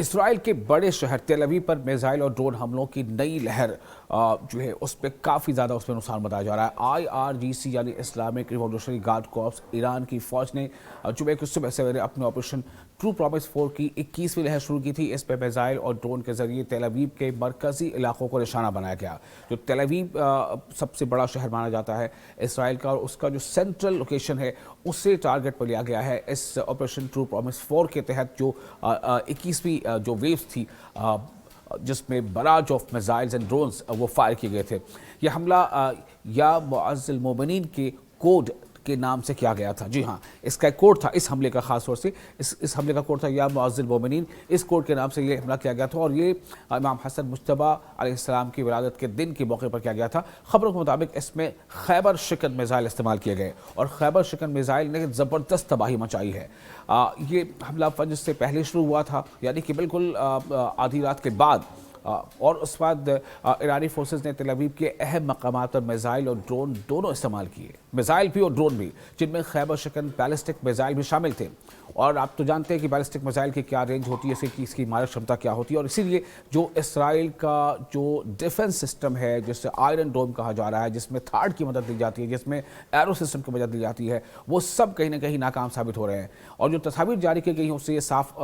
Israel के बड़े शहर तेल अवीव पर मिसाइल और ड्रोन हमलों की नई लहर जो है उस पर काफ़ी ज़्यादा उसमें नुकसान बताया जा रहा है। IRGC यानी Islamic revolutionary guard corps Iran की फ़ौज ने जुमे की सुबह सवेरे अपने ऑपरेशन ट्रू प्रॉमिस 4 की 21वीं लहर शुरू की थी। इस पर मिसाइल और ड्रोन के जरिए तेल अवीव के मरकजी इलाकों को निशाना बनाया गया। जो तेल अवीव सबसे बड़ा शहर माना जाता है इसराइल का, और उसका जो सेंट्रल लोकेशन है उसे टारगेट पर लिया गया है। इस ऑपरेशन ट्रू प्रॉमिस 4 के तहत जो 21वीं जो वेव्स थी जिसमें barrage of missiles and drones वो फायर किए गए थे। यह हमला या मुअज़्ज़िल मोमिनीन के कोड के नाम से किया गया था। जी हाँ, इसका एक कोड था, इस हमले का खास तौर से इस हमले का कोड था या मुअज़्ज़िल मोमिनीन। इस कोड के नाम से ये हमला किया गया था और ये इमाम हसन मुज्तबा अलैहिस्सलाम की विलादत के दिन के मौके पर किया गया था। खबरों के मुताबिक इसमें खैबर शिकन मिसाइल इस्तेमाल किए गए और खैबर शिकन मिसाइल ने ज़बरदस्त तबाही मचाई है। ये हमला फजर से पहले शुरू हुआ था, यानी कि बिल्कुल आधी रात के बाद, और उस बाद ईरानी फोर्सेस ने तेल अवीव के अहम मकामात पर मिसाइल और ड्रोन दोनों इस्तेमाल किए, मिसाइल भी और ड्रोन भी, जिनमें खैबर शिकन बैलिस्टिक मिसाइल भी शामिल थे। और आप तो जानते हैं कि बैलिस्टिक मिसाइल की क्या रेंज होती है, इसकी मारक क्षमता क्या होती है, और इसीलिए जो इसराइल का जो डिफेंस सिस्टम है जिससे आयरन डोम कहा जा रहा है, जिसमें थार्ड की मदद दी जाती है, जिसमें एरो सिस्टम की मदद दी जाती है, वो सब कहीं ना कहीं नाकाम साबित हो रहे हैं। और जो तस्वीर जारी की गई है उससे ये साफ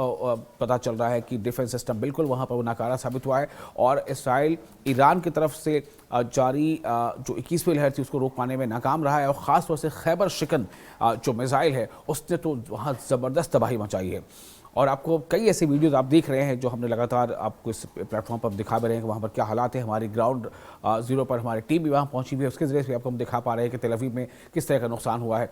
पता चल रहा है कि डिफेंस सिस्टम बिल्कुल वहाँ पर वो नाकारा साबित हुआ है और इसराइल ईरान की तरफ से जारी जो 21वीं लहर थी उसको रोक पाने में नाकाम रहा है। और ख़ास तौर से खैबर शिकन जो मिसाइल है उसने तो वहाँ ज़बरदस्त तबाही मचाई है। और आपको कई ऐसे वीडियोस आप देख रहे हैं जो हमने लगातार आपको इस प्लेटफॉर्म पर दिखा भी रहे हैं कि वहाँ पर क्या हालात है। हमारी ग्राउंड ज़ीरो पर हमारी टीम भी वहाँ पहुँची हुई है, उसके ज़रिए से आपको हम दिखा पा रहे हैं कि तेल अवीव में किस तरह का नुकसान हुआ है।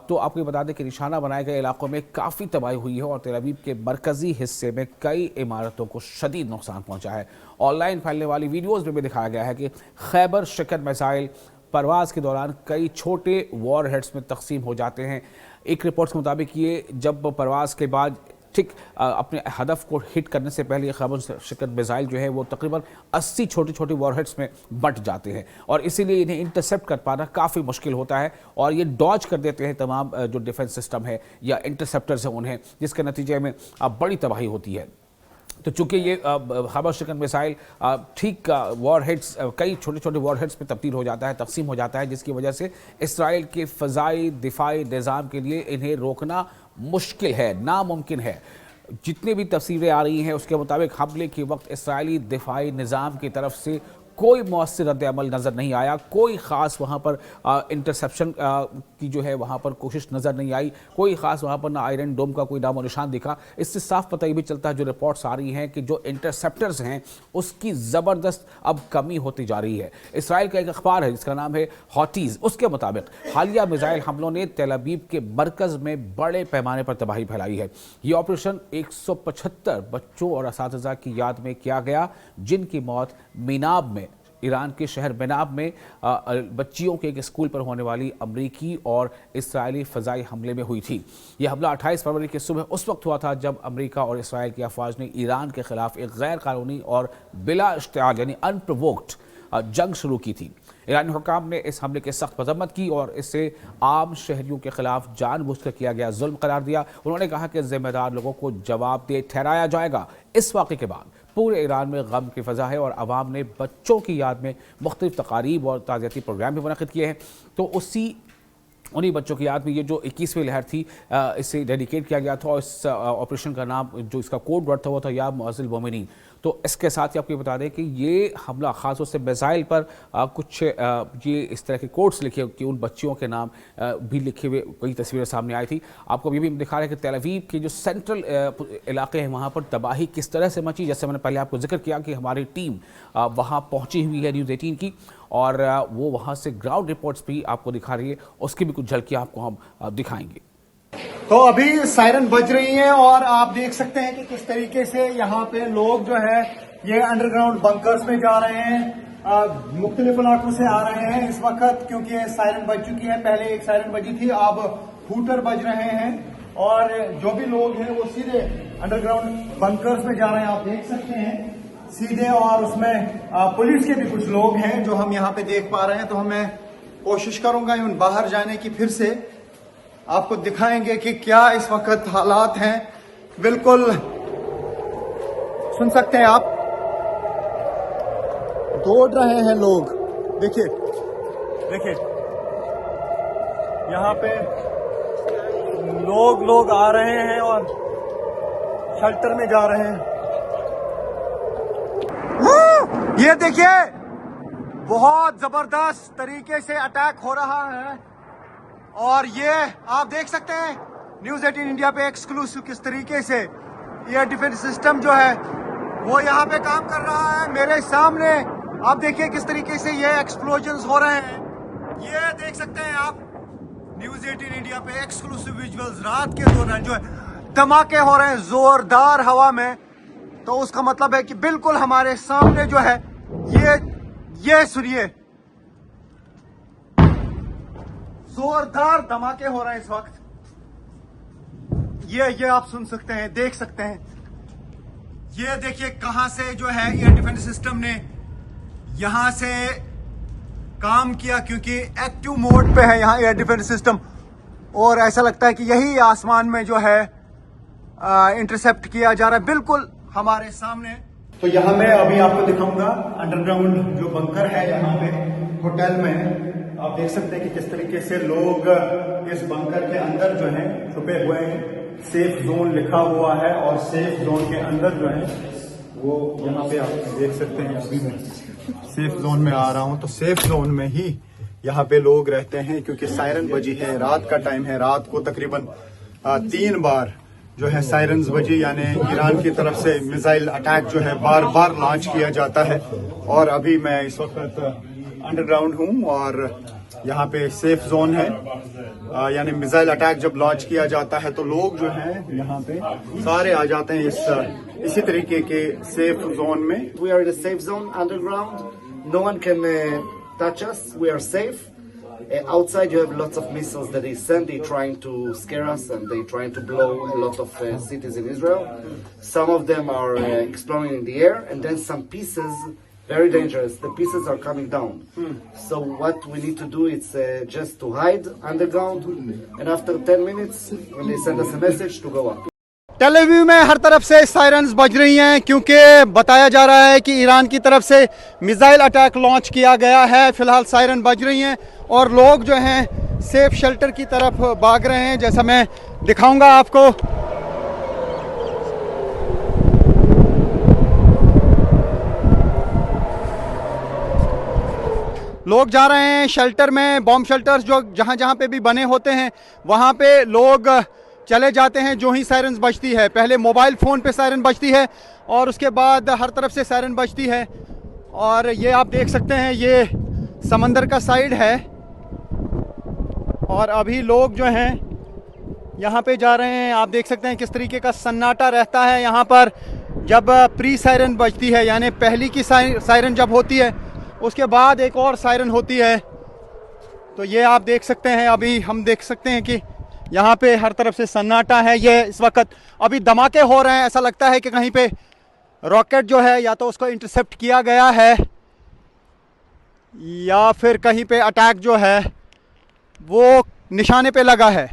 तो आपको बता दें कि निशाना बनाए गए इलाकों में काफ़ी तबाही हुई है और तेल अवीव के मरकज़ी हिस्से में कई इमारतों को शदीद नुकसान पहुँचा है। ऑनलाइन फैलने वाली वीडियोज़ में भी दिखाया गया है कि खैबर शिकन मिसाइल परवाज़ के दौरान कई छोटे वॉर हेड्स में तकसीम हो जाते हैं। एक रिपोर्ट के मुताबिक ये जब परवाज़ के बाद ठीक अपने हदफ को हिट करने से पहले खैबर शिकन मिसाइल जो है वो तकरीबन 80 छोटे छोटे वॉरहेड्स में बंट जाते हैं और इसीलिए इन्हें इंटरसेप्ट कर पाना काफ़ी मुश्किल होता है और ये डॉज कर देते हैं तमाम जो डिफेंस सिस्टम है या इंटरसेप्टर्स हैं उन्हें, जिसके नतीजे में बड़ी तबाही होती है। तो चूंकि ये खैबर शिकन मिसाइल ठीक वॉर हेड्स कई छोटे छोटे वॉर हेड्स में तब्दील हो जाता है, तकसीम हो जाता है, जिसकी वजह से इसराइल के फ़ज़ाई दिफाई निज़ाम के लिए इन्हें रोकना मुश्किल है, नामुमकिन है। जितनी भी तस्वीरें आ रही हैं उसके मुताबिक हमले के वक्त इसराइली दिफाई निज़ाम की तरफ से कोई मौसर रद्द-ए-अमल नज़र नहीं आया, कोई ख़ास वहाँ पर इंटरसेप्शन की जो है वहाँ पर कोशिश नज़र नहीं आई, कोई ख़ास वहाँ पर ना आयरन डोम का कोई नामो निशान दिखा। इससे साफ पता ये भी चलता है जो रिपोर्ट्स आ रही हैं कि जो इंटरसेप्टर्स हैं उसकी ज़बरदस्त अब कमी होती जा रही है। इसराइल का एक अखबार है जिसका नाम है हॉटीज़, उसके मुताबिक हालिया मिसाइल हमलों ने तेल अवीव के मरकज़ में बड़े पैमाने पर तबाही फैलाई है। ये ऑपरेशन 175 बच्चों और असातिज़ा की याद में किया गया जिनकी मौत मीनाब में, ईरान के शहर बेनाब में बच्चियों के एक स्कूल पर होने वाली अमरीकी और इसराइली फ़ज़ाई हमले में हुई थी। यह हमला 28 फरवरी की सुबह उस वक्त हुआ था जब अमेरिका और इसराइल की अफवाज ने ईरान के खिलाफ एक गैर कानूनी और बिला इश्तिआल यानी अनप्रोवोक्ड जंग शुरू की थी। ईरानी हुक्काम ने इस हमले की सख्त मज़म्मत की और इसे आम शहरियों के खिलाफ जानबूझकर किया गया जुल्म करार दिया। उन्होंने कहा कि जिम्मेदार लोगों को जवाबदेह ठहराया जाएगा। इस वाक़े के बाद पूरे ईरान में गम की फ़ज़ा है और अवाम ने बच्चों की याद में मुख्तलिफ तकारीब और ताज़ियती प्रोग्राम भी मुनक़िद किए हैं। तो उन्हीं बच्चों की याद में ये जो 21वीं लहर थी इसे डेडिकेट किया गया था और इस ऑपरेशन का नाम जो इसका कोड वर्ड था वो था या मुअज़्ज़िल मोमिनीन। तो इसके साथ ही आपको बता दें कि ये हमला ख़ास तौर से मिसाइल पर कुछ ये इस तरह के कोड्स लिखे कि उन बच्चियों के नाम भी लिखे हुए कई तस्वीरें सामने आई थी। आपको ये भी दिखा रहे हैं कि तेल अवीव के जो सेंट्रल इलाके हैं वहाँ पर तबाही किस तरह से मची। जैसे मैंने पहले आपको जिक्र किया कि हमारी टीम वहाँ पहुँची हुई है न्यूज़ 18 की और वो वहाँ से ग्राउंड रिपोर्ट्स भी आपको दिखा रही है, उसकी भी कुछ झलकियाँ आपको हम दिखाएंगे। तो अभी सायरन बज रही है और आप देख सकते हैं कि किस तरीके से यहाँ पे लोग जो है ये अंडरग्राउंड बंकर्स में जा रहे हैं, मुख्तलिफ इलाकों से आ रहे हैं इस वक्त, क्योंकि सायरन बज चुकी है। पहले एक सायरन बजी थी, अब हूटर बज रहे हैं और जो भी लोग हैं वो सीधे अंडरग्राउंड बंकर्स में जा रहे हैं। आप देख सकते हैं सीधे, और उसमें पुलिस के भी कुछ लोग हैं जो हम यहाँ पे देख पा रहे हैं। तो मैं कोशिश करूंगा उन बाहर जाने की, फिर से आपको दिखाएंगे कि क्या इस वक्त हालात हैं। बिल्कुल सुन सकते हैं आप, दौड़ रहे हैं लोग। देखिए देखिए, यहाँ पे लोग आ रहे हैं और शेल्टर में जा रहे हैं। ये देखिए, बहुत जबरदस्त तरीके से अटैक हो रहा है और ये आप देख सकते हैं न्यूज़ 18 इंडिया पे एक्सक्लूसिव किस तरीके से एयर डिफेंस सिस्टम जो है वो यहाँ पे काम कर रहा है। मेरे सामने आप देखिए किस तरीके से ये एक्सप्लोजन्स हो रहे हैं। ये देख सकते हैं आप न्यूज़ 18 इंडिया पे एक्सक्लूसिव विजुअल्स रात के दौरान जो है धमाके हो रहे हैं जोरदार हवा में। तो उसका मतलब है कि बिल्कुल हमारे सामने जो है ये सुनिए, जोरदार धमाके हो रहे हैं इस वक्त। ये आप सुन सकते हैं, देख सकते हैं। ये देखिए कहां से जो है एयर डिफेंस सिस्टम ने यहां से काम किया, क्योंकि एक्टिव मोड पे है यहाँ एयर डिफेंस सिस्टम और ऐसा लगता है कि यही आसमान में जो है इंटरसेप्ट किया जा रहा है बिल्कुल हमारे सामने। तो यहाँ मैं अभी आपको दिखाऊंगा अंडरग्राउंड जो बंकर है यहाँ पे होटल में। आप देख सकते हैं कि किस तरीके से लोग इस बंकर के अंदर जो है छुपे हुए हैं। सेफ जोन लिखा हुआ है और सेफ जोन के अंदर जो है वो यहाँ पे आप देख सकते हैं। अभी मैं सेफ जोन में आ रहा हूँ, तो सेफ जोन में ही यहाँ पे लोग रहते हैं क्योंकि सायरन बजी है, रात का टाइम है। रात को तकरीबन 3 बार जो है सायरन्स बजी, यानी ईरान की तरफ से मिसाइल अटैक जो है बार बार लॉन्च किया जाता है। और अभी मैं इस वक्त अंडरग्राउंड हूँ और यहाँ पे सेफ जोन है, यानी मिसाइल अटैक जब लॉन्च किया जाता है तो लोग जो हैं यहाँ पे सारे आ जाते हैं इसी तरीके के सेफ जोन में। We are in a safe zone underground. No one can touch us. We are safe. Outside, you have lots of missiles that they send. They're trying to scare us and they're trying to blow a lot of cities in Israel. Some of them are exploding in the air, and then some pieces, very dangerous. The pieces are coming down. So what we need to do is just to hide underground, and after 10 minutes, when they send us a message, to go up. Tel Aviv में हर तरफ से sirens बज रही हैं क्योंकि बताया जा रहा है कि ईरान की तरफ से मिसाइल अटैक लॉन्च किया गया है। फिलहाल सायरन बज रही हैं और लोग जो हैं सेफ शेल्टर की तरफ भाग रहे हैं, जैसा मैं दिखाऊंगा आपको। लोग जा रहे हैं शेल्टर में। बॉम्ब शेल्टर्स जो जहां पे भी बने होते हैं वहां पे लोग चले जाते हैं जो ही सायरन्स बजती है। पहले मोबाइल फ़ोन पे सायरन बजती है और उसके बाद हर तरफ से सायरन बजती है। और ये आप देख सकते हैं, ये समंदर का साइड है और अभी लोग जो हैं यहाँ पे जा रहे हैं। आप देख सकते हैं किस तरीके का सन्नाटा रहता है यहाँ पर जब प्री सायरन बजती है, यानी पहली की सायरन जब होती है उसके बाद एक और सायरन होती है। तो ये आप देख सकते हैं, अभी हम देख सकते हैं कि यहाँ पे हर तरफ से सन्नाटा है। ये इस वक्त अभी धमाके हो रहे हैं। ऐसा लगता है कि कहीं पे रॉकेट जो है या तो उसको इंटरसेप्ट किया गया है या फिर कहीं पे अटैक जो है वो निशाने पे लगा है।